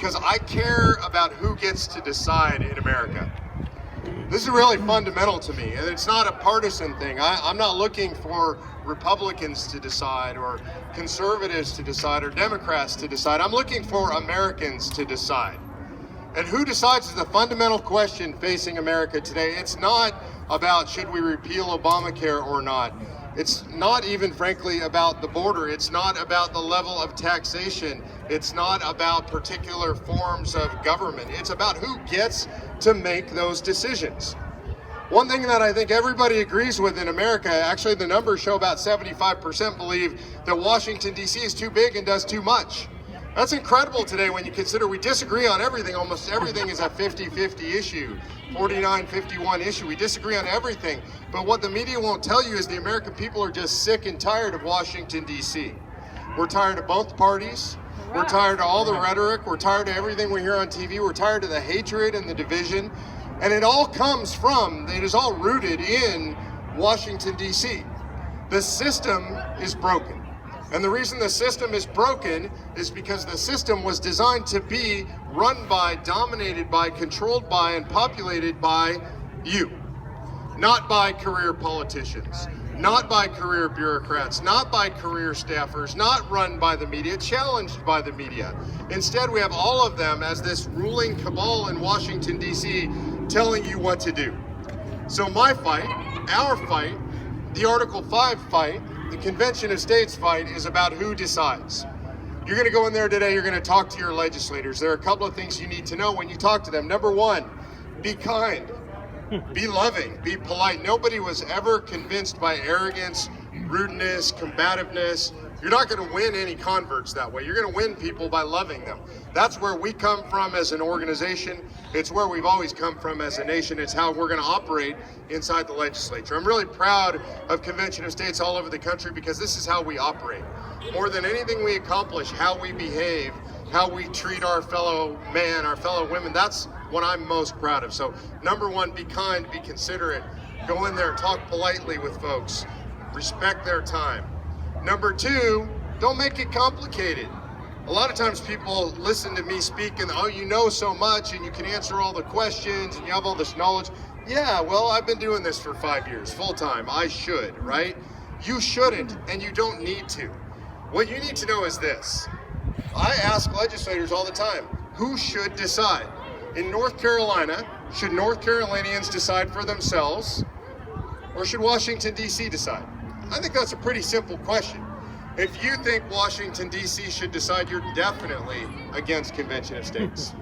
because I care about who gets to decide in America. This is really fundamental to me, and it's not a partisan thing. I'm not looking for Republicans to decide or conservatives to decide or Democrats to decide. I'm looking for Americans to decide. And who decides is the fundamental question facing America today. It's not about should we repeal Obamacare or not. It's not even, frankly, about the border. It's not about the level of taxation. It's not about particular forms of government. It's about who gets to make those decisions. One thing that I think everybody agrees with in America, actually the numbers show about 75% believe that Washington, D.C. is too big and does too much. That's incredible today when you consider we disagree on everything. Almost everything is a 50-50 issue, 49-51 issue. We disagree on everything. But what the media won't tell you is the American people are just sick and tired of Washington, D.C. We're tired of both parties. We're tired of all the rhetoric. We're tired of everything we hear on TV. We're tired of the hatred and the division. And it all comes from, it is all rooted in Washington, D.C. The system is broken. And the reason the system is broken is because the system was designed to be run by, dominated by, controlled by, and populated by you. Not by career politicians, not by career bureaucrats, not by career staffers, not run by the media, challenged by the media. Instead, we have all of them as this ruling cabal in Washington, D.C. telling you what to do. So my fight, our fight, the Article 5 fight, the Convention of States fight is about who decides. You're going to go in there today, you're going to talk to your legislators. There are a couple of things you need to know when you talk to them. Number one, be kind, be loving, be polite. Nobody was ever convinced by arrogance, rudeness, combativeness. You're not going to win any converts that way. You're going to win people by loving them. That's where we come from as an organization. It's where we've always come from as a nation. It's how we're going to operate inside the legislature. I'm really proud of Convention of States all over the country because this is how we operate. More than anything we accomplish, how we behave, how we treat our fellow man, our fellow women, that's what I'm most proud of. So number one, be kind, be considerate. Go in there, talk politely with folks, respect their time. Number two, don't make it complicated. A lot of times people listen to me speak and, oh, you know so much and you can answer all the questions and you have all this knowledge. Yeah, well, I've been doing this for 5 years, full time. I should, right? You shouldn't, and you don't need to. What you need to know is this. I ask legislators all the time, who should decide? In North Carolina, should North Carolinians decide for themselves or should Washington, D.C. decide? I think that's a pretty simple question. If you think Washington, D.C. should decide, you're definitely against Convention of States.